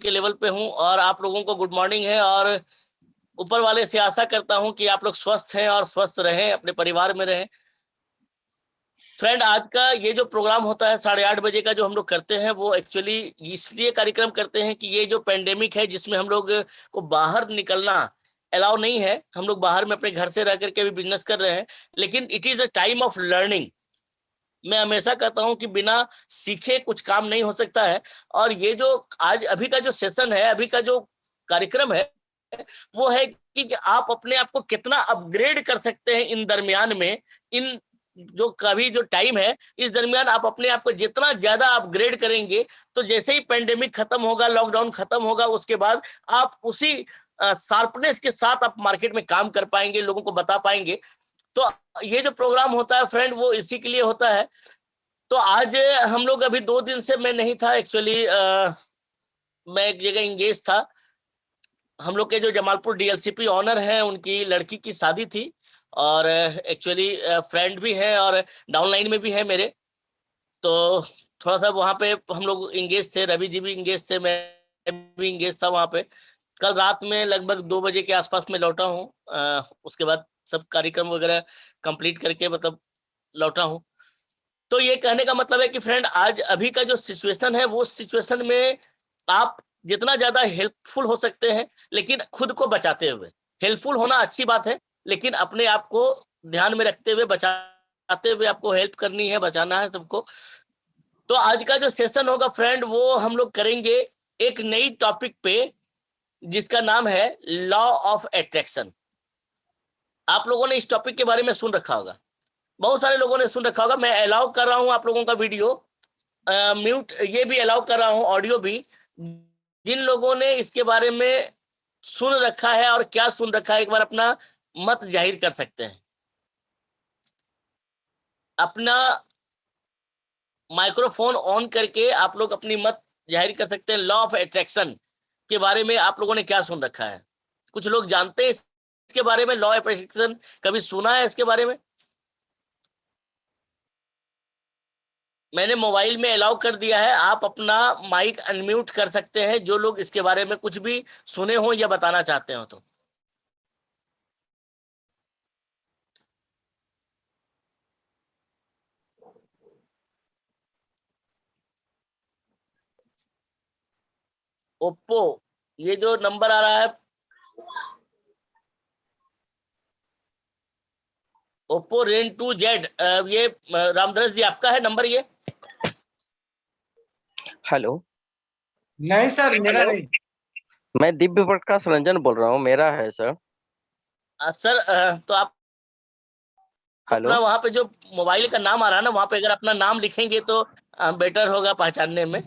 के लेवल पे हूँ और आप लोगों को गुड मॉर्निंग है। और ऊपर वाले से आशा करता हूँ कि आप लोग स्वस्थ हैं और स्वस्थ रहें, अपने परिवार में रहें। फ्रेंड, आज का ये जो प्रोग्राम होता है 8:30 बजे का जो हम लोग करते हैं, वो एक्चुअली इसलिए कार्यक्रम करते हैं कि ये जो पेंडेमिक है जिसमें हम लोग को बाहर निकलना अलाउ नहीं है, हम लोग बाहर में अपने घर से रह करके भी बिजनेस कर रहे हैं, लेकिन it is a time of learning. मैं हमेशा कहता हूं कि बिना सीखे कुछ काम नहीं हो सकता है। और ये जो आज अभी का जो सेशन है, अभी का जो कार्यक्रम है, वो है कि आप अपने आप को कितना अपग्रेड कर सकते हैं इन दरमियान में। इन जो कभी जो टाइम है, इस दरमियान आप अपने आप को जितना ज्यादा अपग्रेड करेंगे, तो जैसे ही पेंडेमिक खत्म होगा, लॉकडाउन खत्म होगा, उसके बाद आप उसी शार्पनेस के साथ आप मार्केट में काम कर पाएंगे, लोगों को बता पाएंगे। तो ये जो प्रोग्राम होता है फ्रेंड, वो इसी के लिए होता है। तो आज हम लोग अभी 2 दिन से मैं नहीं था एक्चुअली, मैं एक जगह इंगेज था। हम लोग के जो जमालपुर डीएलसीपी ऑनर हैं, उनकी लड़की की शादी थी, और एक्चुअली फ्रेंड भी है और डाउनलाइन में भी है मेरे। तो थोड़ा सा वहाँ पे हम लोग इंगेज थे, रवि जी भी इंगेज थे, मैं भी इंगेज था वहाँ पे। कल रात में लगभग 2 बजे के आसपास में लौटा हूँ। उसके बाद सब कार्यक्रम वगैरह कंप्लीट करके मतलब लौटा हूँ। तो ये कहने का मतलब है कि फ्रेंड, आज अभी का जो सिचुएशन है, वो सिचुएशन में आप जितना ज्यादा हेल्पफुल हो सकते हैं, लेकिन खुद को बचाते हुए। हेल्पफुल होना अच्छी बात है, लेकिन अपने आप को ध्यान में रखते हुए, बचाते हुए आपको हेल्प करनी है, बचाना है सबको। तो आज का जो सेशन होगा फ्रेंड, वो हम लोग करेंगे एक नई टॉपिक पे, जिसका नाम है लॉ ऑफ अट्रैक्शन। आप लोगों ने इस टॉपिक के बारे में सुन रखा होगा, बहुत सारे लोगों ने सुन रखा होगा। मैं अलाउ कर रहा हूं आप लोगों का वीडियो म्यूट, ये भी अलाउ कर रहा हूं ऑडियो भी। जिन लोगों ने इसके बारे में सुन रखा है और क्या सुन रखा है, एक बार अपना मत जाहिर कर सकते हैं। अपना माइक्रोफोन ऑन करके आप लोग अपनी मत जाहिर कर सकते हैं। लॉ ऑफ अट्रैक्शन के बारे में आप लोगों ने क्या सुन रखा है? कुछ लोग जानते हैं इसके बारे में? लॉ ऑफ अट्रैक्शन कभी सुना है इसके बारे में? मैंने मोबाइल में अलाउ कर दिया है, आप अपना माइक अनम्यूट कर सकते हैं, जो लोग इसके बारे में कुछ भी सुने हो या बताना चाहते हो तो। ओप्पो, ये जो नंबर आ रहा है ओप्पो रेन 2Z, ये रामधनस जी आपका है नंबर ये? हेलो। नहीं सर, मेरा नहीं। मैं दिव्य प्रकाश रंजन बोल रहा हूँ, मेरा है सर। सर तो आप हेलो। अपना वहाँ पे जो मोबाइल का नाम आ रहा है ना, वहाँ पे अगर अपना नाम लिखेंगे तो बेटर होगा पहचानने में,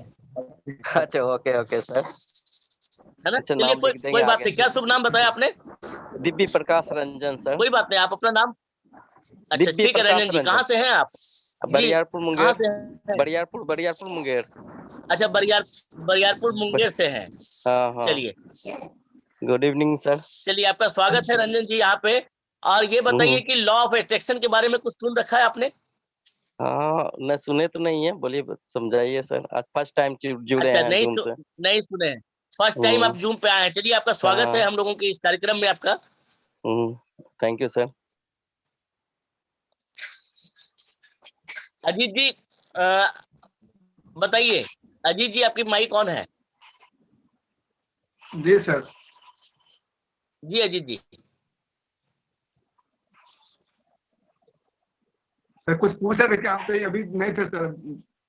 अच्छा, ओके ओके सर। है ना? अच्छा, चलिए, नाम कोई लिख देंगे कोई बात आगे। नहीं। क्या शुभ नाम बताया आपने? दिव्य प्रकाश रंजन सर। कोई बात नहीं, आप अपना नाम। अच्छा दिव्य ठीक है प्रकाश रंजन जी, कहाँ रंजन, से हैं आप जी? बरियारपुर कहाँ मुंगेर। से हैं? बरियारपुर मुंगेर। अच्छा, बरियारपुर मुंगेर से हैं। हाँ हाँ। चलिए, गुड इवनिंग सर। चलिए आपका स्वागत है रंजन जी यहाँ पे। और ये बताइए कि लॉ ऑफ अट्रैक्शन के बारे में कुछ सुन रखा है आपने? हाँ, न सुने तो नहीं है, बोलिए समझाइए सर। आज फर्स्ट टाइम जुड़े अच्छा, हैं जूम से। नहीं सुने हैं, फर्स्ट टाइम आप हम्म। जूम पे आए हैं। चलिए, आपका स्वागत है हाँ। हम लोगों के इस कार्यक्रम में आपका। Thank you sir. Ajit ji, बताइए। अजीत जी, आपकी माइक ऑन है? जी सर। जी अजीत जी। सर कुछ पूछ रहे थे क्या? आप अभी नहीं थे सर,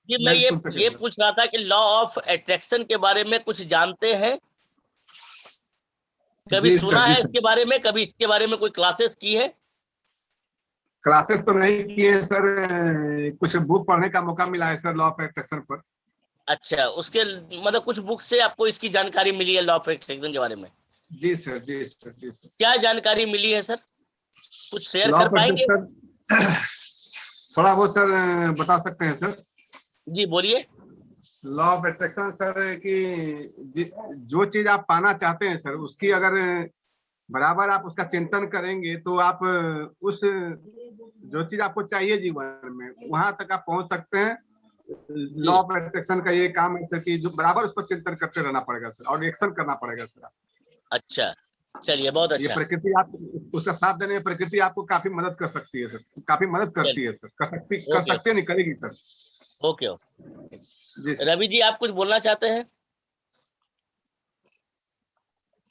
जी, मैं नहीं सुन सके ये सर। पूछ रहा था कि लॉ ऑफ अट्रैक्शन के बारे में कुछ जानते हैं? कभी जी सुना सर, जी है सर। इसके बारे में? कभी इसके बारे में कोई क्लासेस की है? क्लासेस तो नहीं किए सर, कुछ बुक पढ़ने का मौका मिला है सर लॉ ऑफ अट्रैक्शन पर। अच्छा, उसके मतलब कुछ बुक से आपको इसकी जानकारी मिली है लॉ ऑफ अट्रैक्शन के बारे में? जी सर, जी सर, जी सर। क्या जानकारी मिली है सर, कुछ शेयर लॉ कर ऑफ पाएंगे? अट्रैक्शन थोड़ा बहुत सर बता सकते हैं सर। जी बोलिए। लॉ ऑफ अट्रैक्शन सर कि जो चीज आप पाना चाहते हैं सर, उसकी अगर बराबर आप उसका चिंतन करेंगे तो आप उस जो चीज आपको चाहिए जीवन में, वहां तक आप पहुंच सकते हैं। लॉ ऑफ अट्रैक्शन का ये काम है सर कि जो बराबर उस पर चिंतन करते रहना पड़ेगा सर और एक्शन करना पड़ेगा सर। अच्छा, चलिए बहुत ये अच्छा। प्रकृति आप उसका साथ देने में प्रकृति आपको काफी मदद कर सकती है सर, काफी मदद करती है सर, कर ओके सकते नहीं, करेगी सर। Okay okay. जी सर। रवि जी, आप कुछ बोलना चाहते हैं?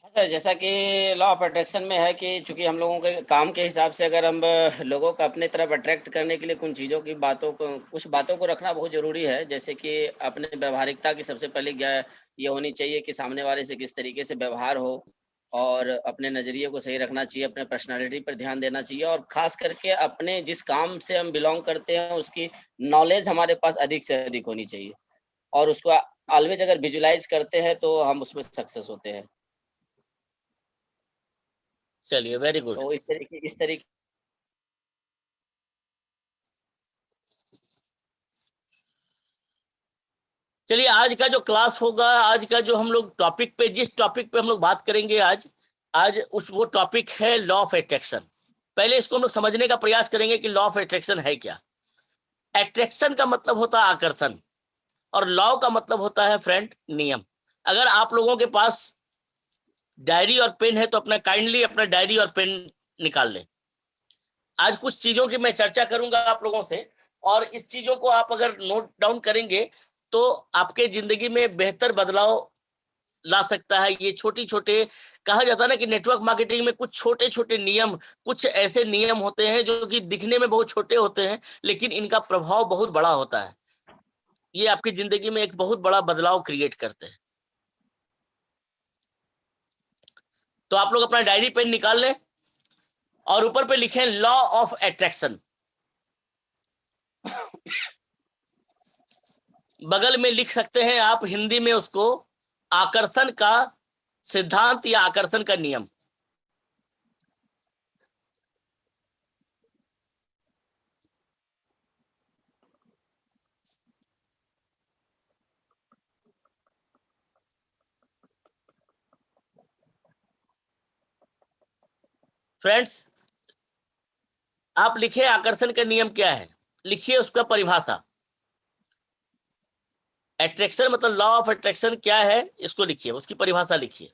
हाँ सर, जैसा कि लॉ ऑफ अट्रैक्शन में है कि चूंकि हम लोगों के काम के हिसाब से अगर हम लोगों को अपने तरफ अट्रैक्ट करने के लिए कुछ बातों को रखना बहुत ज़रूरी है। जैसे कि अपने व्यवहारिकता की सबसे पहले ये होनी चाहिए कि सामने वाले से किस तरीके से व्यवहार हो, और अपने नज़रिए को सही रखना चाहिए, अपने पर्सनालिटी पर ध्यान देना चाहिए, और ख़ास करके अपने जिस काम से हम बिलोंग करते हैं उसकी नॉलेज हमारे पास अधिक से अधिक होनी चाहिए, और उसको ऑलवेज अगर विजुलाइज करते हैं तो हम उसमें सक्सेस होते हैं। चलिए, वेरी गुड। तो इस तरीके चलिए, आज का जो क्लास होगा, आज का जो हम लोग जिस टॉपिक पे हम लोग बात करेंगे आज वो टॉपिक है लॉ ऑफ अट्रैक्शन। पहले इसको हम लोग समझने का प्रयास करेंगे कि लॉ ऑफ अट्रैक्शन है क्या। अट्रैक्शन का मतलब होता है आकर्षण, और लॉ का मतलब होता है फ्रेंड नियम। अगर आप लोगों के पास डायरी और पेन है तो काइंडली अपना डायरी और पेन निकाल लें। आज कुछ चीजों की मैं चर्चा करूंगा आप लोगों से, और इस चीजों को आप अगर नोट डाउन करेंगे तो आपके जिंदगी में बेहतर बदलाव ला सकता है। ये छोटी छोटे, कहा जाता है ना कि नेटवर्क मार्केटिंग में कुछ छोटे छोटे नियम, कुछ ऐसे नियम होते हैं जो कि दिखने में बहुत छोटे होते हैं लेकिन इनका प्रभाव बहुत बड़ा होता है। ये आपकी जिंदगी में एक बहुत बड़ा बदलाव क्रिएट करते हैं। तो आप लोग अपना डायरी पेन निकाल लें और ऊपर पे लिखें लॉ ऑफ अट्रैक्शन। बगल में लिख सकते हैं आप हिंदी में उसको आकर्षण का सिद्धांत या आकर्षण का नियम। फ्रेंड्स, आप लिखिए आकर्षण का नियम क्या है, लिखिए उसका परिभाषा। अट्रैक्शन मतलब लॉ ऑफ अट्रैक्शन क्या है इसको लिखिए, उसकी परिभाषा लिखिए।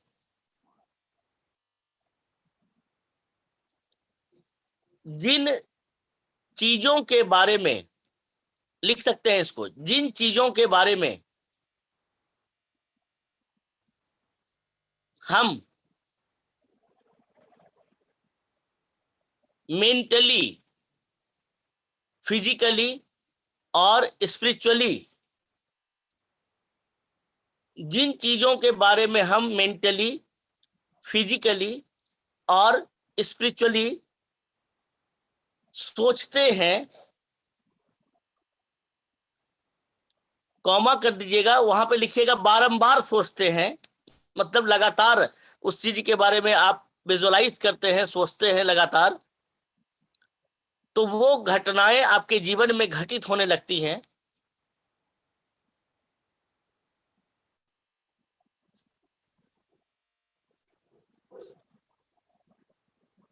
जिन चीजों के बारे में, लिख सकते हैं इसको, जिन चीजों के बारे में हम मेंटली, फिजिकली और स्पिरिचुअली, जिन चीजों के बारे में हम मेंटली, फिजिकली और स्पिरिचुअली सोचते हैं, कॉमा कर दीजिएगा, वहां पे लिखिएगा बारंबार सोचते हैं, मतलब लगातार उस चीज के बारे में आप विजुअलाइज करते हैं, सोचते हैं लगातार, तो वो घटनाएं आपके जीवन में घटित होने लगती हैं।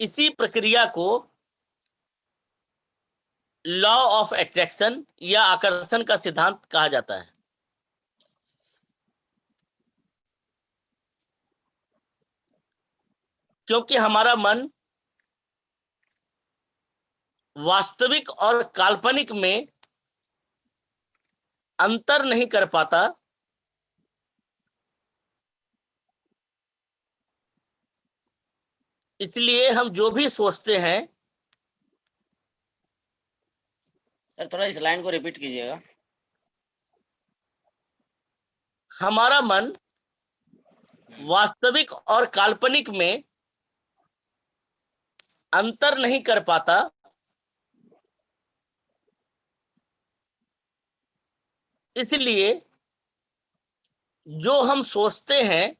इसी प्रक्रिया को लॉ ऑफ अट्रैक्शन या आकर्षण का सिद्धांत कहा जाता है। क्योंकि हमारा मन वास्तविक और काल्पनिक में अंतर नहीं कर पाता, इसलिए हम जो भी सोचते हैं, सर थोड़ा इस लाइन को रिपीट कीजिएगा। हमारा मन वास्तविक और काल्पनिक में अंतर नहीं कर पाता, इसलिए जो हम सोचते हैं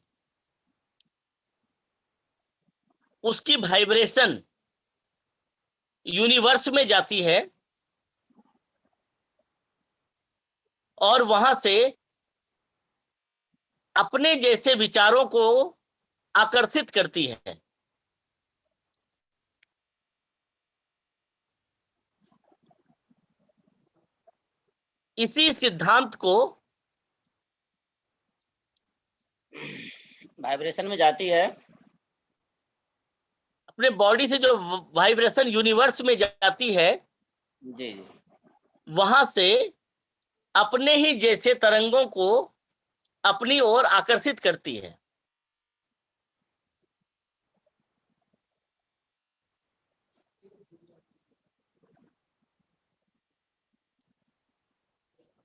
उसकी वाइब्रेशन यूनिवर्स में जाती है और वहां से अपने जैसे विचारों को आकर्षित करती है। इसी सिद्धांत को वाइब्रेशन में जाती है। अपने बॉडी से जो वाइब्रेशन यूनिवर्स में जाती है, जी जी। वहां से अपने ही जैसे तरंगों को अपनी ओर आकर्षित करती है।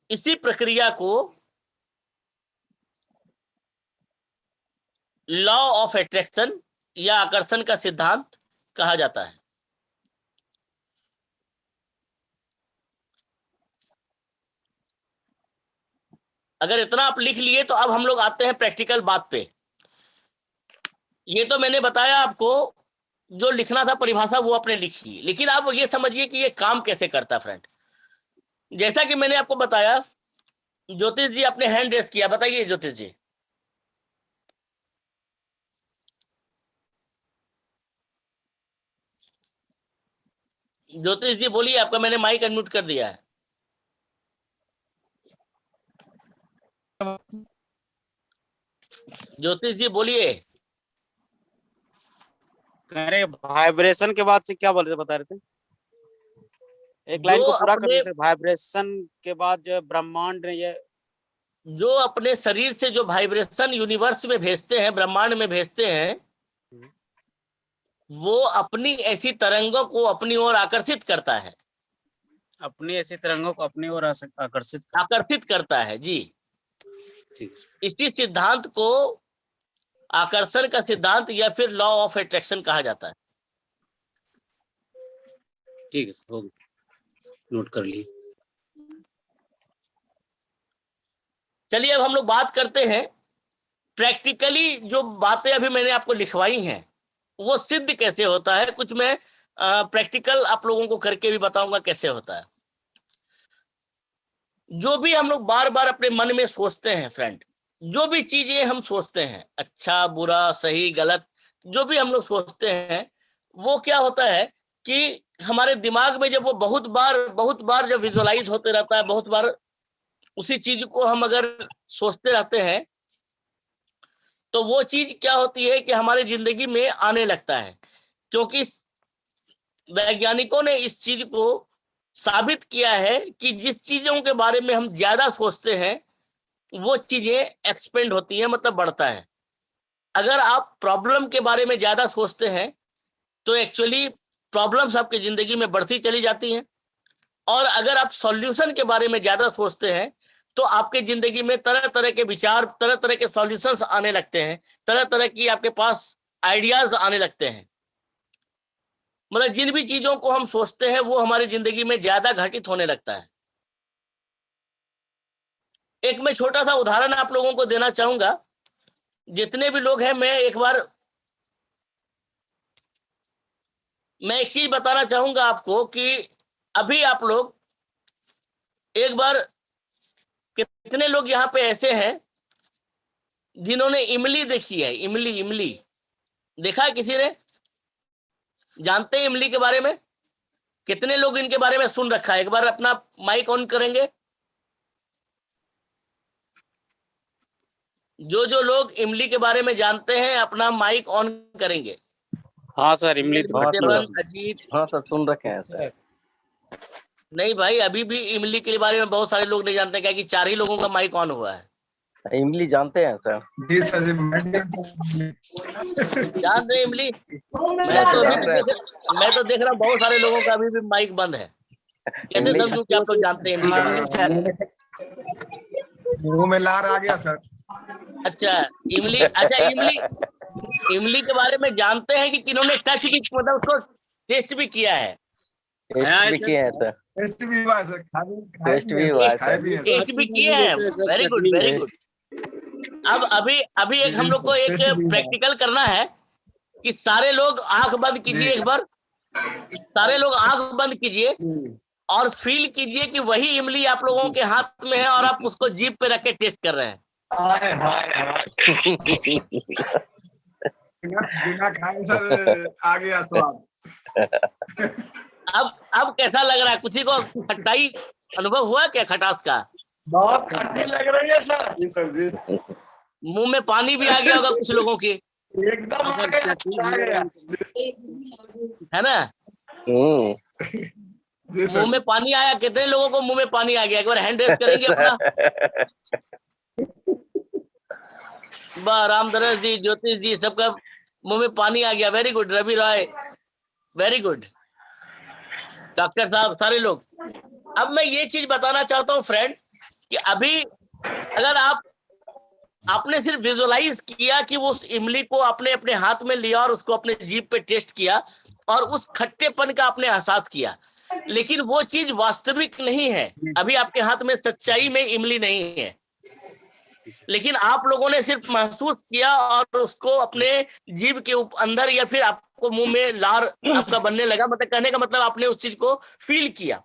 इसी प्रक्रिया को लॉ ऑफ अट्रैक्शन या आकर्षण का सिद्धांत कहा जाता है। अगर इतना आप लिख लिए तो अब हम लोग आते हैं प्रैक्टिकल बात पे। ये तो मैंने बताया आपको, जो लिखना था परिभाषा वो आपने लिखी, लेकिन आप ये समझिए कि ये काम कैसे करता है फ्रेंड। जैसा कि मैंने आपको बताया, ज्योतिष जी आपने हैंड रेस किया, बताइए ज्योतिष जी। ज्योतिष जी बोलिए, आपका मैंने माइक अनम्यूट कर दिया है। ज्योतिष जी बोलिए। कह रहे वाइब्रेशन के बाद से क्या बोल रहे थे, बता रहे थे? एक लाइन को पूरा कर दीजिए। वाइब्रेशन के बाद जो ब्रह्मांड ये जो अपने शरीर से जो वाइब्रेशन यूनिवर्स में भेजते हैं, ब्रह्मांड में भेजते हैं, वो अपनी ऐसी तरंगों को अपनी ओर आकर्षित करता है। अपनी ऐसी तरंगों को अपनी ओर आकर्षित करता है जी। ठीक। इसी सिद्धांत को आकर्षण का सिद्धांत या फिर लॉ ऑफ अट्रैक्शन कहा जाता है। ठीक है, हो गया, नोट कर लिए। चलिए अब हम लोग बात करते हैं प्रैक्टिकली। जो बातें अभी मैंने आपको लिखवाई हैं वो सिद्ध कैसे होता है। कुछ मैं प्रैक्टिकल आप लोगों को करके भी बताऊंगा कैसे होता है। जो भी हम लोग बार बार अपने मन में सोचते हैं फ्रेंड, जो भी चीजें हम सोचते हैं, अच्छा बुरा सही गलत, जो भी हम लोग सोचते हैं, वो क्या होता है कि हमारे दिमाग में जब वो बहुत बार जब विजुअलाइज होते रहता है, बहुत बार उसी चीज को हम अगर सोचते रहते हैं, तो वो चीज क्या होती है कि हमारी जिंदगी में आने लगता है। क्योंकि वैज्ञानिकों ने इस चीज को साबित किया है कि जिस चीजों के बारे में हम ज्यादा सोचते हैं वो चीजें एक्सपेंड होती हैं, मतलब बढ़ता है। अगर आप प्रॉब्लम के बारे में ज्यादा सोचते हैं तो एक्चुअली प्रॉब्लम्स आपकी जिंदगी में बढ़ती चली जाती हैं, और अगर आप सॉल्यूशन के बारे में ज्यादा सोचते हैं तो आपके जिंदगी में तरह तरह के विचार, तरह तरह के सॉल्यूशंस आने लगते हैं, तरह तरह की आपके पास आइडियाज आने लगते हैं। मतलब जिन भी चीजों को हम सोचते हैं वो हमारी जिंदगी में ज्यादा घटित होने लगता है। एक मैं छोटा सा उदाहरण आप लोगों को देना चाहूंगा। जितने भी लोग हैं, मैं एक चीज बताना चाहूंगा आपको कि अभी आप लोग एक बार, कितने लोग यहाँ पे ऐसे हैं जिन्होंने इमली देखी है? इमली देखा है किसी ने? जानते हैं इमली के बारे में? कितने लोग इनके बारे में सुन रखा है? एक बार अपना माइक ऑन करेंगे। जो लोग इमली के बारे में जानते हैं अपना माइक ऑन करेंगे। हाँ सर, इमली तो अजीत। हाँ सर, सुन रखे हैं सर। नहीं भाई, अभी भी इमली के बारे में बहुत सारे लोग नहीं जानते, क्या कि 4 ही लोगों का माइक ऑन हुआ है। इमली जानते हैं सर? जी सर जी, जान रहे इमली? मैं तो देख रहा हूँ बहुत सारे लोगों का अभी भी माइक बंद है। कैसे समझूं कि आप लोग जानते हैं इमली के बारे में? मुंह में लार आ गया सर। अच्छा इमली के बारे में जानते हैं कि किन्होंने टच भी, मतलब उसको टेस्ट भी किया है? टेस्ट भी किए हैं सर। टेस्ट भी हुआ है सर। टेस्ट भी हुआ है सर। टेस्ट भी किए हैं। Very good very good. अब अभी एक हम लोग को एक प्रैक्टिकल करना है कि सारे लोग आंख बंद कीजिए। एक बार सारे लोग आंख बंद कीजिए और फील कीजिए कि वही इमली आप लोगों के हाथ में है और आप उसको जीभ पे रख के टेस्ट कर रहे हैं। बिना खाए सर आ गया स्वाद। अब कैसा लग रहा है? किसी को खट्टाई अनुभव हुआ क्या खटास का? बहुत खट्टी लग रही है सर। जी सर जी। मुंह में पानी भी आ गया होगा कुछ लोगों के, एकदम आ गया, आ गया। है ना? जी सर। मुंह में पानी आया? कितने लोगों को मुंह में पानी आ गया? एक बार हैंड रेस करेंगे अपना। वाह, रामधरस जी, ज्योतिष जी, सबका मुंह में पानी आ गया। Very good Ravi Roy, very good. Doctor साहब, सारे लोग। अब मैं ये चीज बताना चाहता हूँ फ्रेंड कि अभी अगर आपने सिर्फ विजुअलाइज किया कि वो उस इमली को आपने अपने हाथ में लिया और उसको अपने जीभ पे टेस्ट किया और उस खट्टेपन का आपने एहसास किया, लेकिन वो चीज वास्तविक नहीं है। अभी आपके हाथ में सच्चाई में इमली नहीं है, लेकिन आप लोगों ने सिर्फ महसूस किया और उसको अपने जीभ के अंदर या फिर आपको मुंह में लार आपका बनने लगा। मतलब कहने का मतलब आपने उस चीज को फील किया,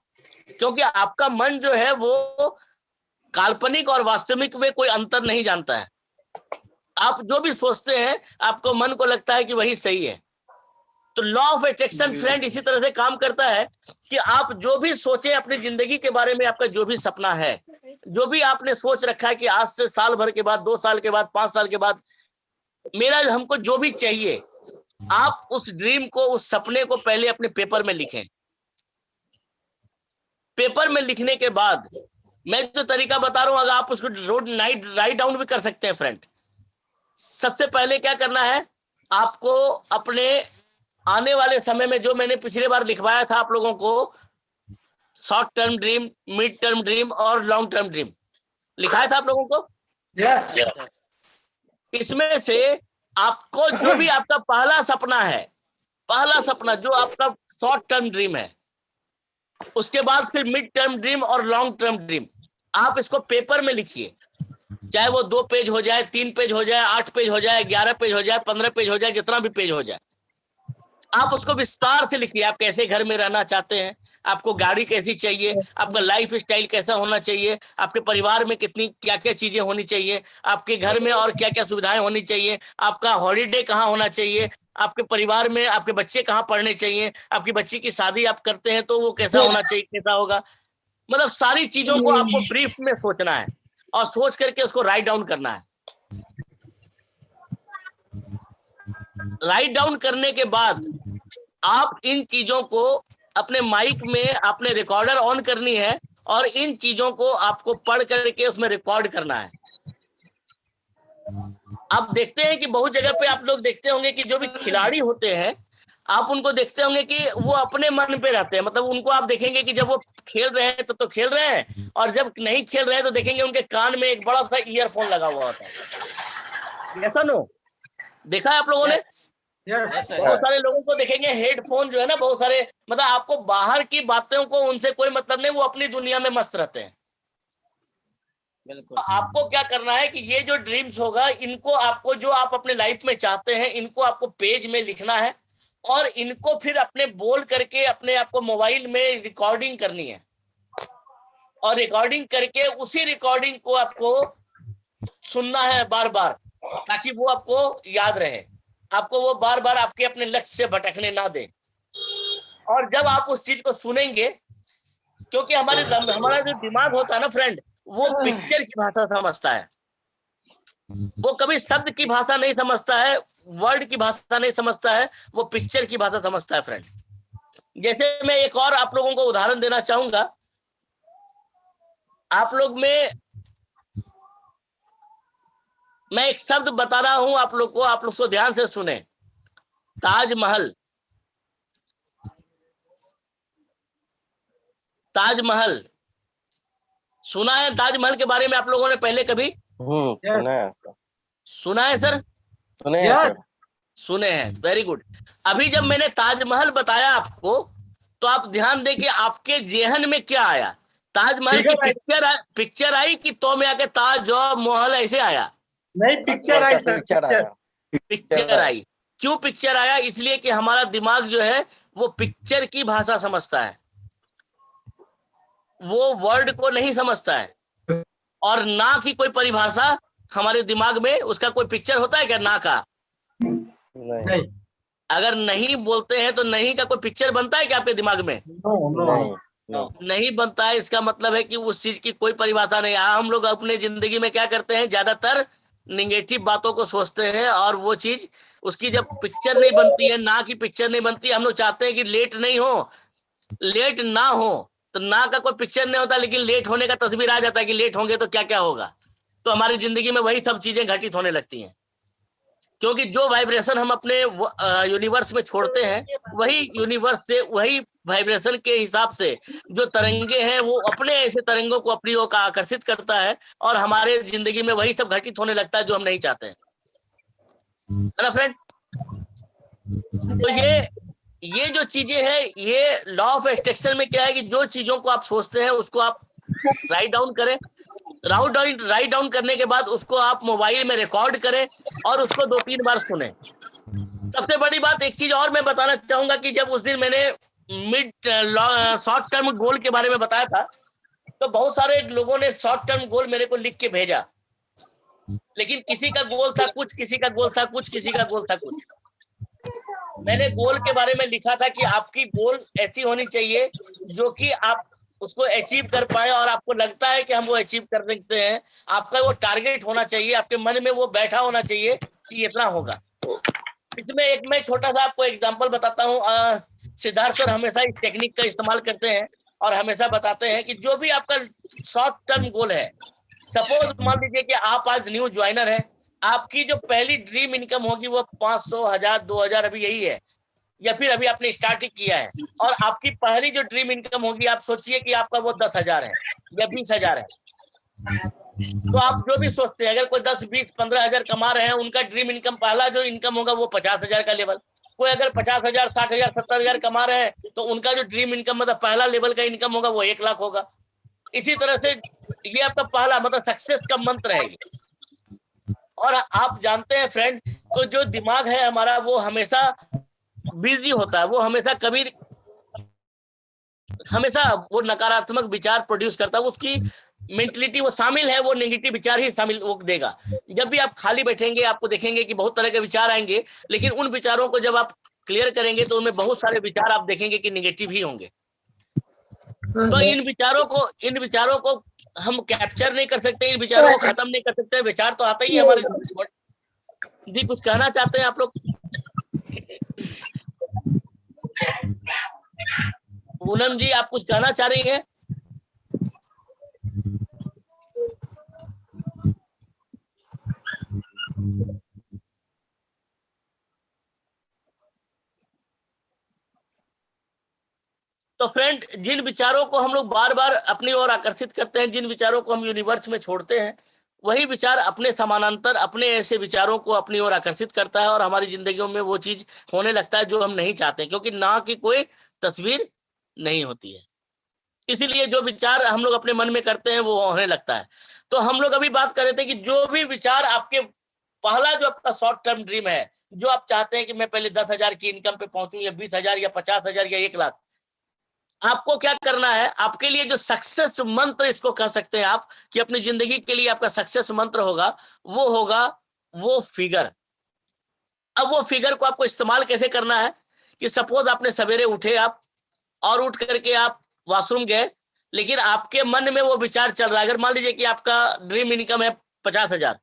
क्योंकि आपका मन जो है वो काल्पनिक और वास्तविक में कोई अंतर नहीं जानता है। आप जो भी सोचते हैं आपको मन को लगता है कि वही सही है। तो लॉ ऑफ अट्रैक्शन फ्रेंड इसी तरह से काम करता है कि आप जो भी सोचें अपनी जिंदगी के बारे में, आपका जो भी सपना है, जो भी आपने सोच रखा है कि आज से साल भर के बाद, 2 साल के बाद, 5 साल के बाद मेरा हमको जो भी चाहिए, आप उस ड्रीम को, उस सपने को पहले अपने पेपर में लिखें। पेपर में लिखने के बाद मैं जो तरीका बता रहा हूं, अगर आप उसको राइट डाउन भी कर सकते हैं फ्रेंड। सबसे पहले क्या करना है, आपको अपने आने वाले समय में, जो मैंने पिछले बार लिखवाया था आप लोगों को, short term dream, mid term dream और लॉन्ग टर्म ड्रीम लिखाया था आप लोगों को। यस। इसमें से आपको जो भी आपका पहला सपना है, पहला सपना जो आपका शॉर्ट टर्म ड्रीम है, उसके बाद फिर मिड टर्म ड्रीम और लॉन्ग टर्म ड्रीम, आप इसको पेपर में लिखिए। चाहे वो 2 पेज हो जाए, 3 पेज हो जाए, 8 पेज हो जाए, 11 पेज हो जाए, 15 पेज हो जाए, जितना भी पेज हो जाए, आप उसको विस्तार से लिखिए। आप कैसे घर में रहना चाहते हैं, आपको गाड़ी कैसी चाहिए, आपका लाइफ स्टाइल कैसा होना चाहिए, आपके परिवार में कितनी क्या क्या चीजें होनी चाहिए, आपके घर में और क्या क्या सुविधाएं होनी चाहिए, आपका हॉलीडे कहाँ होना चाहिए, आपके परिवार में आपके बच्चे कहाँ पढ़ने चाहिए, आपकी बच्ची की शादी आप करते हैं तो वो कैसा होना चाहिए, कैसा होगा। मतलब सारी चीजों को आपको ब्रीफ में सोचना है और सोच करके उसको राइट डाउन करना है। राइट डाउन करने के बाद आप इन चीजों को अपने माइक में, अपने रिकॉर्डर ऑन करनी है और इन चीजों को आपको पढ़ करके उसमें रिकॉर्ड करना है। आप देखते हैं कि बहुत जगह पे आप लोग देखते होंगे कि जो भी खिलाड़ी होते हैं, आप उनको देखते होंगे कि वो अपने मन पे रहते हैं। मतलब उनको आप देखेंगे कि जब वो खेल रहे हैं तो खेल रहे हैं, और जब नहीं खेल रहे हैं तो देखेंगे उनके कान में एक बड़ा सा ईयरफोन लगा हुआ होता है। ऐसा नो देखा है आप लोगों ने? बहुत सारे लोगों को देखेंगे हेडफोन जो है ना, बहुत सारे, मतलब आपको बाहर की बातों को उनसे कोई मतलब नहीं, वो अपनी दुनिया में मस्त रहते हैं। बिल्कुल। तो आपको क्या करना है कि ये जो ड्रीम्स होगा, इनको आपको, जो आप अपने लाइफ में चाहते हैं, इनको आपको पेज में लिखना है और इनको फिर अपने बोल करके अपने आपको मोबाइल में रिकॉर्डिंग करनी है। और रिकॉर्डिंग करके उसी रिकॉर्डिंग को आपको सुनना है बार बार, ताकि वो आपको याद रहे, आपको वो बार बार आपके अपने लक्ष्य से भटकने ना दे। और जब आप उस चीज को सुनेंगे, क्योंकि हमारा जो दिमाग होता है ना फ्रेंड, वो पिक्चर की भाषा समझता है, वो कभी शब्द की भाषा नहीं समझता है, वर्ड की भाषा नहीं समझता है, वो पिक्चर की भाषा समझता है फ्रेंड। जैसे मैं एक और आप लोगों को उदाहरण देना चाहूंगा। आप लोग में मैं एक शब्द बता रहा हूं आप लोग को, आप लोग ध्यान से सुने। ताजमहल। ताजमहल सुना है? ताजमहल के बारे में आप लोगों ने पहले कभी सुना है सर। सुना है सर? सुने हैं सर। सुने हैं, वेरी गुड। अभी जब मैंने ताजमहल बताया आपको, तो आप ध्यान दें कि आपके जेहन में क्या आया। ताजमहल की पिक्चर आई कि तो में आके ताज और महल ऐसे आया? नहीं, पिक्चर आई सर, पिक्चर आई। क्यों पिक्चर आया? इसलिए कि हमारा दिमाग जो है वो पिक्चर की भाषा समझता है, वो वर्ड को नहीं समझता है। और ना की कोई परिभाषा हमारे दिमाग में, उसका कोई पिक्चर होता है क्या ना का? नहीं। अगर नहीं बोलते हैं तो नहीं का कोई पिक्चर बनता है क्या आपके दिमाग में? नहीं नहीं बनता है। इसका मतलब है कि उस चीज की कोई परिभाषा नहीं है। हम लोग अपने जिंदगी में क्या करते हैं, ज्यादातर निगेटिव बातों को सोचते हैं, और वो चीज उसकी जब पिक्चर नहीं बनती है, ना की पिक्चर नहीं बनती है, हम लोग चाहते हैं कि लेट नहीं हो, लेट ना हो, तो ना का कोई पिक्चर नहीं होता, लेकिन लेट होने का तस्वीर आ जाता है कि लेट होंगे तो क्या क्या होगा। तो हमारी जिंदगी में वही सब चीजें घटित होने लगती हैं, क्योंकि जो वाइब्रेशन हम अपने यूनिवर्स में छोड़ते हैं, वही यूनिवर्स से, वही वाइब्रेशन के हिसाब से जो तरंगे हैं, वो अपने ऐसे तरंगों को अपनी ओर आकर्षित करता है, और हमारे जिंदगी में वही सब घटित होने लगता है जो हम नहीं चाहते हैं, है ना फ्रेंड? तो ये जो चीजें हैं, ये लॉ ऑफ एट्रैक्शन में क्या है कि जो चीजों को आप सोचते हैं उसको आप राइट डाउन करें, राइट डाउन करने के बाद उसको आप मोबाइल में रिकॉर्ड करें और उसको 2-3 बार सुने। सबसे बड़ी बात एक चीज और मैं बताना चाहूंगा कि जब उस दिन मैंने शॉर्ट टर्म गोल के बारे में बताया था, तो बहुत सारे लोगों ने शॉर्ट टर्म गोल मेरे को लिख के भेजा, लेकिन किसी का गोल था कुछ, किसी का गोल था कुछ, किसी का गोल था कुछ। मैंने गोल के बारे में लिखा था कि आपकी गोल ऐसी होनी चाहिए जो कि आप उसको अचीव कर पाए, और आपको लगता है कि हम वो अचीव कर सकते हैं। आपका वो टारगेट होना चाहिए, आपके मन में वो बैठा होना चाहिए कि इतना होगा। इसमें एक मैं छोटा सा आपको एग्जांपल बताता हूँ। सिद्धार्थ सर हमेशा इस टेक्निक का इस्तेमाल करते हैं और हमेशा बताते हैं कि जो भी आपका शॉर्ट टर्म गोल है, सपोज मान लीजिए कि आप आज न्यू ज्वाइनर है, आपकी जो पहली ड्रीम इनकम होगी वो 500, 1000, 2000 अभी यही है, या फिर अभी आपने स्टार्ट किया है, और आपकी पहली जो ड्रीम इनकम होगी, आप सोचिए कि आपका वो 10,000 है या 20,000 है। तो आप जो भी सोचते हैं, अगर कोई 10, 20, 15,000 कमा रहे हैं, उनका ड्रीम इनकम पहला जो इनकम होगा वो 50,000 का लेवल। कोई अगर 50,000, 60,000, 70,000 कमा रहे हैं, तो उनका जो ड्रीम इनकम मतलब पहला लेवल का इनकम होगा वो 1 लाख होगा। इसी तरह से ये आपका पहला मतलब सक्सेस का मंत्र है ये। और आप जानते हैं फ्रेंड, तो जो दिमाग है हमारा वो हमेशा बिजी होता है, वो हमेशा वो नकारात्मक विचार प्रोड्यूस करता है, उसकी मेंटलिटी वो शामिल है, वो नेगेटिव विचार ही शामिल वो देगा। जब भी आप खाली बैठेंगे आपको देखेंगे कि बहुत तरह के विचार आएंगे, लेकिन उन विचारों को जब आप क्लियर करेंगे तो उनमें बहुत सारे विचार आप देखेंगे कि नेगेटिव ही होंगे। तो इन विचारों को हम कैप्चर नहीं कर सकते, इन विचारों को खत्म नहीं कर सकते। विचार तो आता ही है हमारे जी। कुछ कहना चाहते हैं आप लोग? पूनम जी आप कुछ कहना चाह रही हैं? तो फ्रेंड, जिन विचारों को हम लोग बार बार अपनी ओर आकर्षित करते हैं, जिन विचारों को हम यूनिवर्स में छोड़ते हैं, वही विचार अपने समानांतर अपने ऐसे विचारों को अपनी ओर आकर्षित करता है, और हमारी जिंदगियों में वो चीज होने लगता है जो हम नहीं चाहते, क्योंकि ना की कोई तस्वीर नहीं होती है। इसीलिए जो विचार हम लोग अपने मन में करते हैं वो होने लगता है। तो हम लोग अभी बात कर रहे थे कि जो भी विचार आपके पहला जो आपका शॉर्ट टर्म ड्रीम है, जो आप चाहते हैं कि मैं पहले 10,000 की इनकम पे पहुंचूं, या 20,000 या 50,000 या 1 लाख, आपको क्या करना है? आपके लिए जो सक्सेस मंत्र इसको कह सकते हैं आप, कि अपनी जिंदगी के लिए आपका सक्सेस मंत्र होगा वो फिगर। अब वो फिगर को आपको इस्तेमाल कैसे करना है कि सपोज आपने सवेरे उठे आप, और उठ करके आप वॉशरूम गए, लेकिन आपके मन में वो विचार चल रहा है। अगर मान लीजिए कि आपका ड्रीम इनकम है 50,000,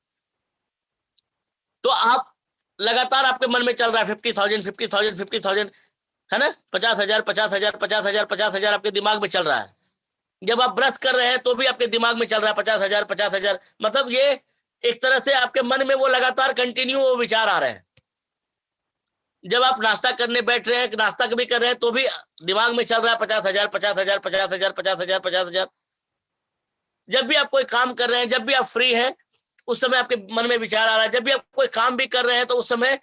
तो आप लगातार आपके मन में चल रहा है 50,000, 50,000, 50,000, है ना? 50,000, 50,000, 50,000, 50,000 आपके दिमाग में चल रहा है। जब आप ब्रश कर रहे हैं तो भी आपके दिमाग में चल रहा है 50,000, 50,000। मतलब ये एक तरह से आपके मन में वो लगातार कंटिन्यू वो विचार आ रहे हैं। जब आप नाश्ता करने बैठ रहे हैं, नाश्ता कभी कर रहे हैं, तो भी दिमाग में चल रहा है 50,000, 50,000, 50,000, 50,000, 50,000। जब भी आप कोई काम कर रहे हैं, जब भी आप फ्री हैं, उस समय आपके मन में विचार आ रहा है। जब भी आप कोई काम भी कर रहे हैं, तो उस समय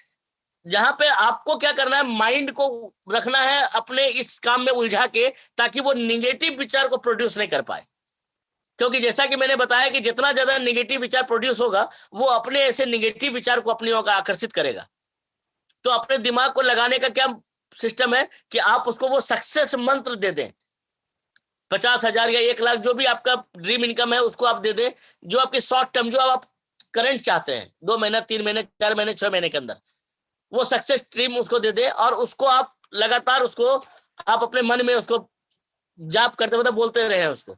जहां पे आपको क्या करना है, माइंड को रखना है अपने इस काम में उलझा के, ताकि वो निगेटिव विचार को प्रोड्यूस नहीं कर पाए। क्योंकि जैसा कि मैंने बताया कि जितना ज्यादा निगेटिव विचार प्रोड्यूस होगा, वो अपने ऐसे निगेटिव विचार को अपनी ओर आकर्षित करेगा। तो अपने दिमाग को लगाने का क्या सिस्टम है कि आप उसको वो सक्सेस मंत्र दे दें। 50,000 या 1 लाख जो भी आपका ड्रीम इनकम है उसको आप दे दें, जो आपके शॉर्ट टर्म, जो आप करंट चाहते हैं, 2 महीना, 3 महीने, 4 महीने, 6 महीने के अंदर, वो सक्सेस स्ट्रीम उसको दे दे और उसको आप लगातार उसको आप अपने मन में उसको जाप करते मतलब बोलते रहे उसको।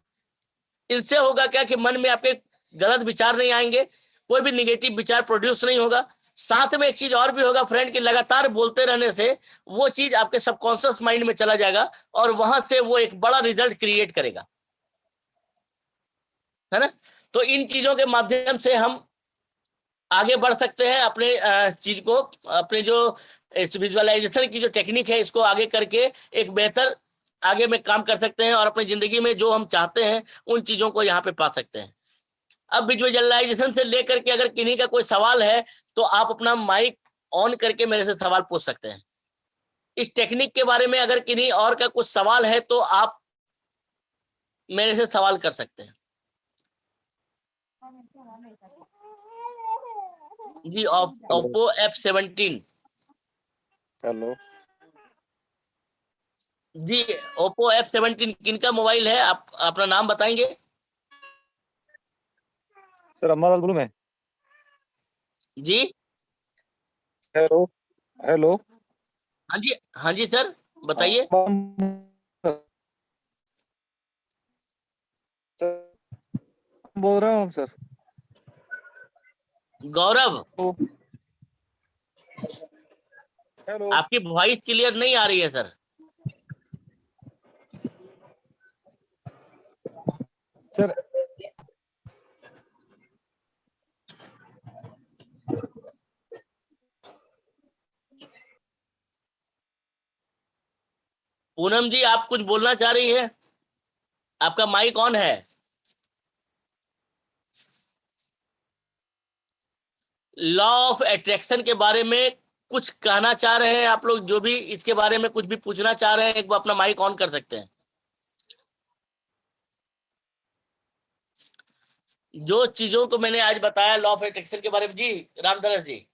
इससे होगा क्या कि मन में आपके गलत विचार नहीं आएंगे, कोई भी निगेटिव विचार प्रोड्यूस नहीं होगा। साथ में एक चीज और भी होगा फ्रेंड कि लगातार बोलते रहने से वो चीज आपके सबकॉन्शियस माइंड में चला जाएगा और वहां से वो एक बड़ा रिजल्ट क्रिएट करेगा, है ना। तो इन चीजों के माध्यम से हम आगे बढ़ सकते हैं अपने चीज को, अपने जो विजुअलाइजेशन की जो टेक्निक है इसको आगे करके एक बेहतर आगे में काम कर सकते हैं और अपनी जिंदगी में जो हम चाहते हैं उन चीजों को यहाँ पे पा सकते हैं। अब विजुअलाइजेशन से लेकर के अगर किन्हीं का कोई सवाल है तो आप अपना माइक ऑन करके मेरे से सवाल पूछ सकते हैं। इस टेक्निक के बारे में अगर किन्हीं और का कुछ सवाल है तो आप मेरे से सवाल कर सकते हैं। जी ओप्पो F17। हेलो जी ओप्पो F17 किनका मोबाइल है, आप अपना नाम बताएंगे? सर अम्मा लाल गुरु में। जी हेलो हेलो हाँ जी सर बताइए। बोल रहा हूँ सर। गौरव, हेलो आपकी वॉइस क्लियर नहीं आ रही है सर। सर पूनम जी आप कुछ बोलना चाह रही है? आपका माइक ऑन है। लॉ ऑफ अट्रैक्शन के बारे में कुछ कहना चाह रहे हैं आप लोग? जो भी इसके बारे में कुछ भी पूछना चाह रहे हैं एक बार अपना माइक ऑन कर सकते हैं। जो चीजों को मैंने आज बताया लॉ ऑफ अट्रैक्शन के बारे में। जी रामधरस जी।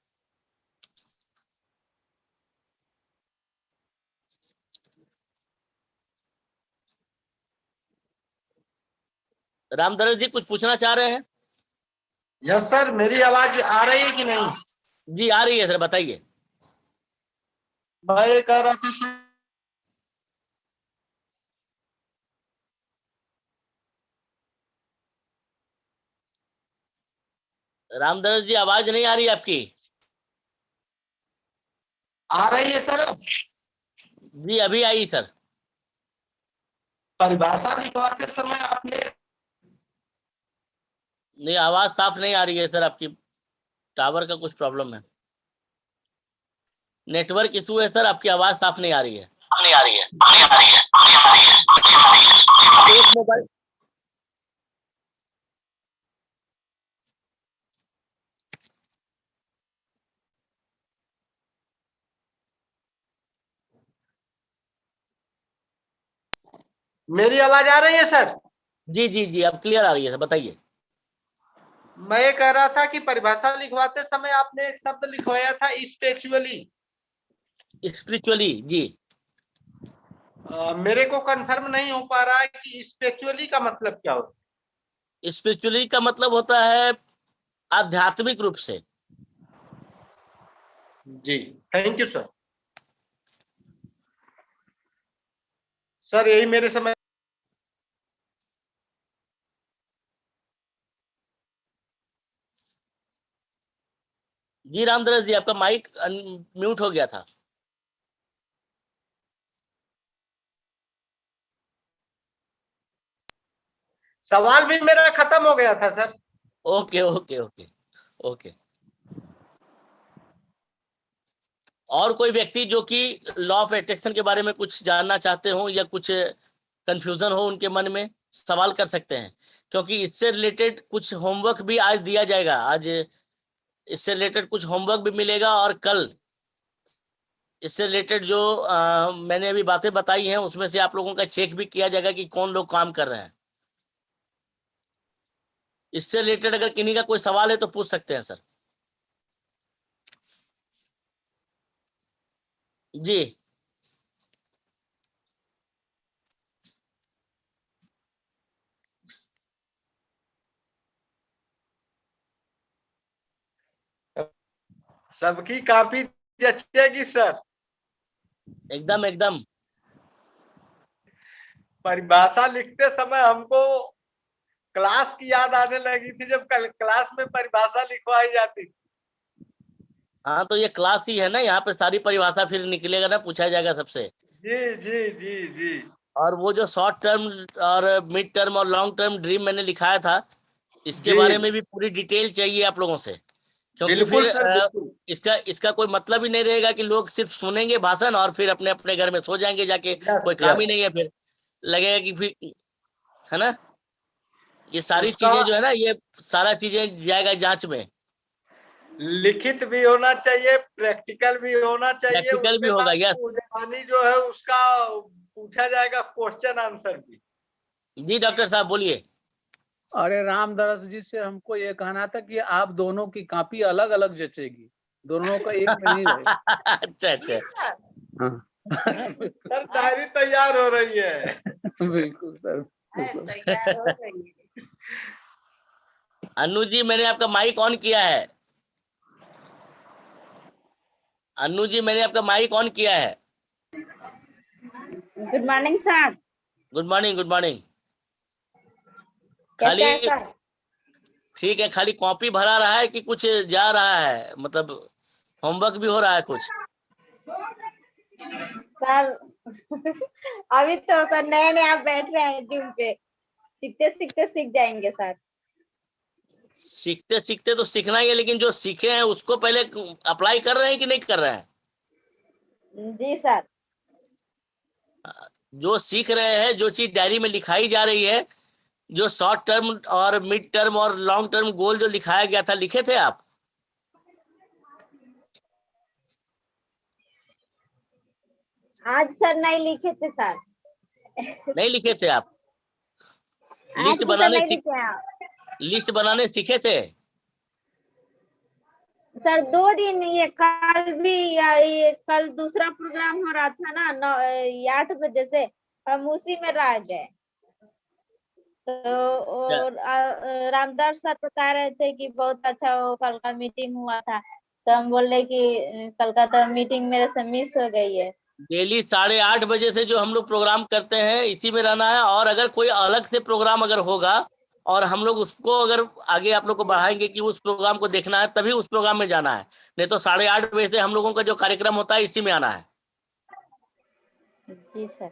रामधरस जी कुछ पूछना चाह रहे हैं? यस सर, मेरी आवाज आ रही है कि नहीं? जी आ रही है सर, बताइए। मैं ये कह रहा था सर, रामधरस जी आवाज नहीं आ रही आपकी। आ रही है सर। जी अभी आई सर। परिभाषा लिखवाते समय आपने नहीं आवाज साफ नहीं आ रही है सर आपकी। टावर का कुछ प्रॉब्लम है, नेटवर्क इशू है सर, आपकी आवाज साफ नहीं आ रही है। एक मोबाइल मेरी आवाज आ रही है सर? जी जी जी अब क्लियर आ रही है सर, बताइए। मैं ये कह रहा था कि परिभाषा लिखवाते समय आपने एक शब्द लिखवाया था स्पिरिचुअली। स्पिरिचुअली जी। मेरे को कंफर्म नहीं हो पा रहा है कि स्पिरिचुअली का मतलब क्या होता स्पिरिचुअली का मतलब होता है आध्यात्मिक रूप से। है। जी थैंक यू सर। सर यही मेरे समय। जी रामधरस जी आपका माइक म्यूट हो गया था। सवाल भी मेरा खत्म हो गया था sir. Okay okay okay okay. और कोई व्यक्ति जो कि लॉ ऑफ अट्रैक्शन के बारे में कुछ जानना चाहते हो या कुछ कंफ्यूजन हो उनके मन में, सवाल कर सकते हैं। क्योंकि इससे रिलेटेड कुछ होमवर्क भी आज दिया जाएगा। आज इससे रिलेटेड कुछ होमवर्क भी मिलेगा और कल इससे रिलेटेड जो मैंने अभी बातें बताई हैं उसमें से आप लोगों का चेक भी किया जाएगा कि कौन लोग काम कर रहे हैं। इससे रिलेटेड अगर किन्हीं का कोई सवाल है तो पूछ सकते हैं सर। जी सबकी काफी जचेगी सर। एकदम एकदम। परिभाषा लिखते समय हमको क्लास की याद आने लगी थी, जब क्लास में परिभाषा लिखवाई जाती थी। हाँ तो ये क्लास ही है ना, यहाँ पे सारी परिभाषा फिर निकलेगा ना, पूछा जाएगा सबसे। जी जी जी जी। और वो जो शॉर्ट टर्म और मिड टर्म और लॉन्ग टर्म ड्रीम मैंने लिखाया था, इसके जी। बारे में भी पूरी डिटेल चाहिए आप लोगों से, क्योंकि बिल्कुल फिर सर, बिल्कुल। इसका कोई मतलब ही नहीं रहेगा कि लोग सिर्फ सुनेंगे भाषण और फिर अपने अपने घर में सो जाएंगे जाके, कोई काम ही नहीं है, फिर लगेगा कि फिर, है ना, ये सारी उसका चीजें जो है ना, ये सारा चीजें जाएगा जांच में। लिखित भी होना चाहिए, प्रैक्टिकल भी होना चाहिए, प्रैक्टिकल भी उसके होगा, बाद यस। जवानी जो है उसका पूछा जाएगा क्वेश्चन आंसर भी। जी डॉक्टर साहब बोलिए। अरे रामदास जी से हमको ये कहना था कि आप दोनों की कॉपी अलग अलग जचेगी, दोनों का एक में नहीं रहे। अच्छा अच्छा। हाँ। सर डायरी तैयार हो रही है। बिल्कुल सर। तैयार हो रही है। अनु जी मैंने आपका माइक ऑन किया है। अनु जी मैंने आपका माइक ऑन किया है। Good morning sir. Good morning, good morning. कैसे खाली हैं सर? ठीक है, खाली कॉपी भरा रहा है कि कुछ जा रहा है, मतलब होमवर्क भी हो रहा है कुछ? सर अभी तो सर नए नए आप बैठ रहे हैं जूम पे, सीखते सीखते सीख जाएंगे सर। सीखते सीखते तो सीखना ही है, लेकिन जो सीखे हैं उसको पहले अप्लाई कर रहे हैं कि नहीं कर रहे हैं? जी सर। जो सीख रहे हैं, जो चीज डायरी में लिखाई जा रही है, जो शॉर्ट टर्म और मिड टर्म और लॉन्ग टर्म गोल जो लिखाया गया था, लिखे थे आप? आज सर नहीं लिखे थे सर। नहीं लिखे थे आप? आज लिस्ट भी सर बनाने नहीं लिखे हैं आप। लिस्ट बनाने सीखे थे? सर 2 दिन, ये कल भी ये कल दूसरा प्रोग्राम हो रहा था ना 8 बजे से, हम उसी में रह गए। तो और रामदास सर बता रहे थे कि बहुत अच्छा वो कल का मीटिंग हुआ था, तो हम बोले कि कल का तो मीटिंग मेरे से मिस हो गई है। डेली 8:30 बजे से जो हम लोग प्रोग्राम करते हैं, इसी में रहना है। और अगर कोई अलग से प्रोग्राम अगर होगा और हम लोग उसको अगर आगे आप लोग को बढ़ाएंगे कि उस प्रोग्राम को देखना है, तभी उस प्रोग्राम में जाना है, नहीं तो 8:30 बजे से हम लोगों का जो कार्यक्रम होता है इसी में आना है। जी सर।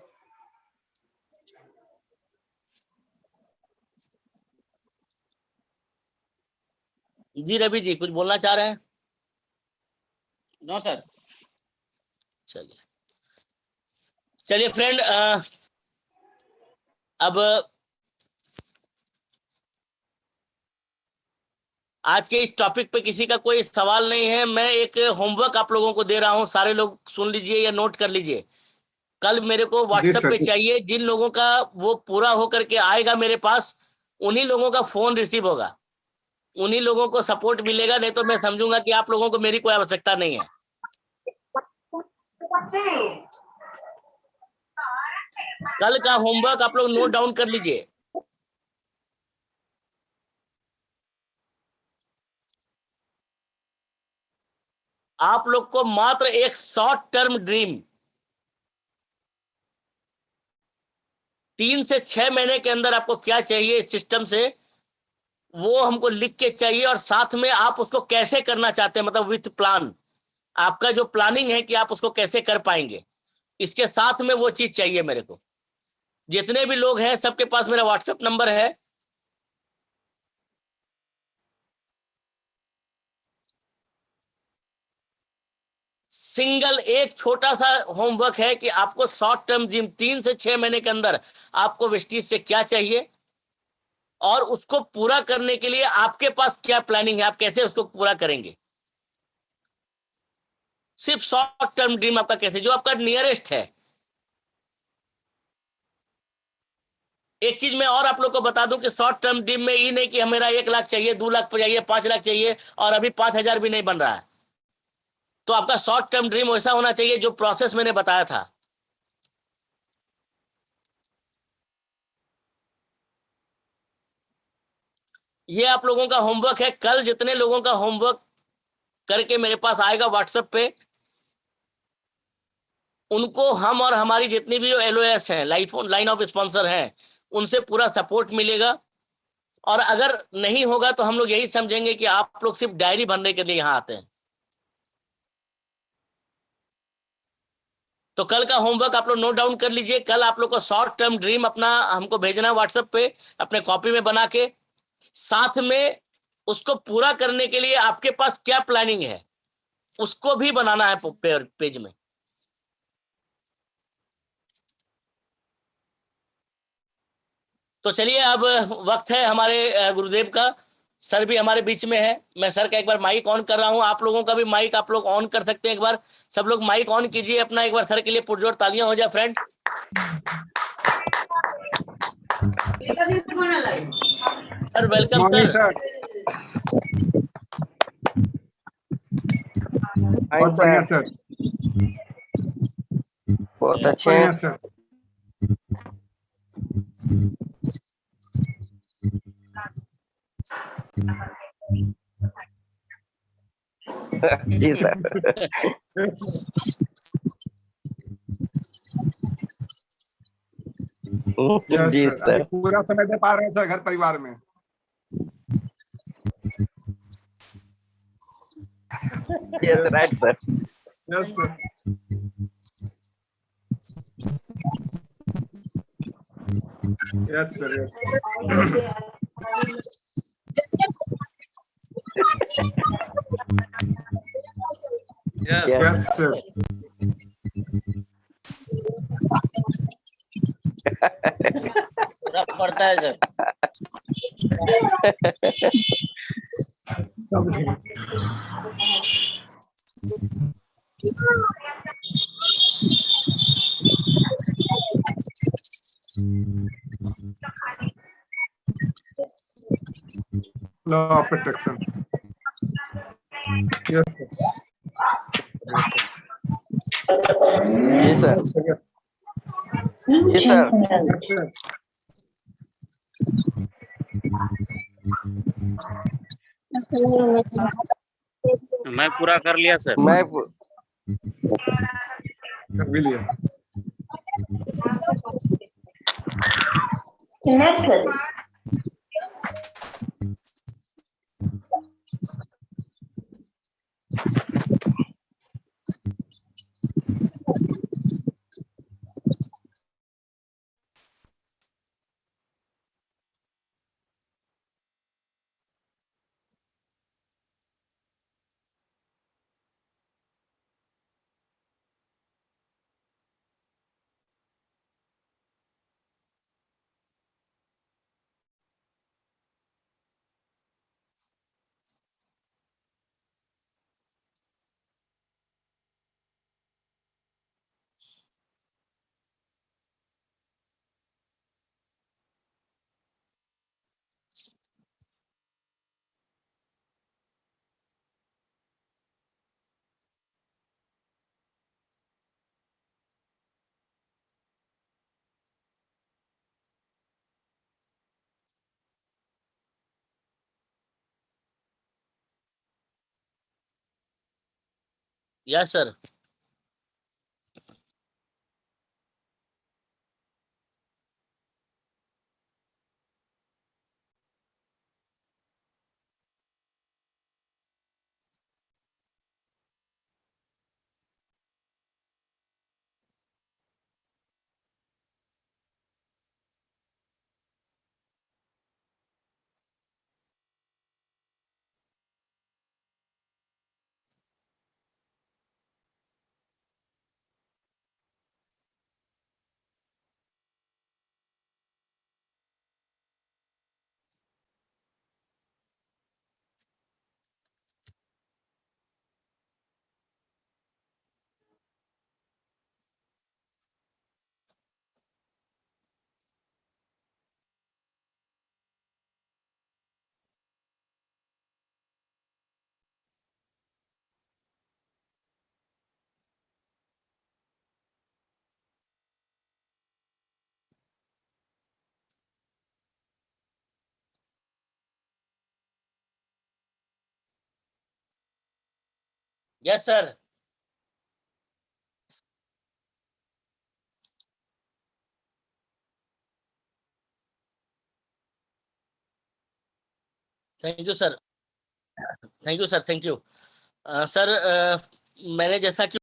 जी रवि जी कुछ बोलना चाह रहे हैं? No sir. चलिए चलिए फ्रेंड, अब आज के इस टॉपिक पे किसी का कोई सवाल नहीं है। मैं एक होमवर्क आप लोगों को दे रहा हूं, सारे लोग सुन लीजिए या नोट कर लीजिए। कल मेरे को व्हाट्सएप पे चाहिए, जिन लोगों का वो पूरा होकर के आएगा मेरे पास, उन्हीं लोगों का फोन रिसीव होगा, उन्हीं लोगों को सपोर्ट मिलेगा, नहीं तो मैं समझूंगा कि आप लोगों को मेरी कोई आवश्यकता नहीं है। कल का होमवर्क आप लोग नोट डाउन कर लीजिए। आप लोग को मात्र एक शॉर्ट टर्म ड्रीम 3 से 6 महीने के अंदर आपको क्या चाहिए इस सिस्टम से, वो हमको लिख के चाहिए। और साथ में आप उसको कैसे करना चाहते हैं, मतलब विथ प्लान, आपका जो प्लानिंग है कि आप उसको कैसे कर पाएंगे, इसके साथ में वो चीज चाहिए मेरे को। जितने भी लोग हैं सबके पास मेरा व्हाट्सएप नंबर है। सिंगल एक छोटा सा होमवर्क है कि आपको शॉर्ट टर्म ड्रीम 3 से 6 महीने के अंदर आपको वेस्टीज से क्या चाहिए, और उसको पूरा करने के लिए आपके पास क्या प्लानिंग है, आप कैसे उसको पूरा करेंगे। सिर्फ शॉर्ट टर्म ड्रीम आपका कैसे, जो आपका नियरेस्ट है। एक चीज मैं और आप लोग को बता दूं कि शॉर्ट टर्म ड्रीम में ये नहीं कि मेरा 1 लाख चाहिए, 2 लाख चाहिए, 5 लाख चाहिए, और अभी 5,000 भी नहीं बन रहा है। तो आपका शॉर्ट टर्म ड्रीम वैसा होना चाहिए जो प्रोसेस मैंने बताया था। ये आप लोगों का होमवर्क है। कल जितने लोगों का होमवर्क करके मेरे पास आएगा व्हाट्सएप पे, उनको हम और हमारी जितनी भी LOS हैं, लाइन ऑफ स्पॉन्सर हैं, उनसे पूरा सपोर्ट मिलेगा। और अगर नहीं होगा तो हम लोग यही समझेंगे कि आप लोग सिर्फ डायरी भरने के लिए यहाँ आते हैं। तो कल का होमवर्क आप लोग नोट डाउन कर लीजिए। कल आप लोग को शॉर्ट टर्म ड्रीम अपना हमको भेजना है व्हाट्सएप पे, अपने कॉपी में बना के। साथ में उसको पूरा करने के लिए आपके पास क्या प्लानिंग है उसको भी बनाना है पेज में। तो चलिए, अब वक्त है हमारे गुरुदेव का। सर भी हमारे बीच में है। मैं सर का एक बार माइक ऑन कर रहा हूं। आप लोगों का भी माइक आप लोग ऑन कर सकते हैं। एक बार सब लोग माइक ऑन कीजिए अपना। एक बार सर के लिए पुरजोर तालियां हो जाए friend. Sir welcome morning sir. Sir. Hi बहुत बढ़िया सर, सर। बहुत अच्छे बढ़िया हैं। सर। जी सर। यस जी सर, अभी सर। पूरा समय दे पा रहे हैं सर घर परिवार में। Yes right sir. Yes sir. Yes sir. Yes yes sir. पूरा पड़ता है sir. Law of attraction. Yes sir. जी सर। जी सर। Yes sir. मैं पूरा कर लिया सर। मैं कर भी लिया। Yes sir. Yes sir. Thank you sir, thank you sir, thank you sir. मैंने जैसा कि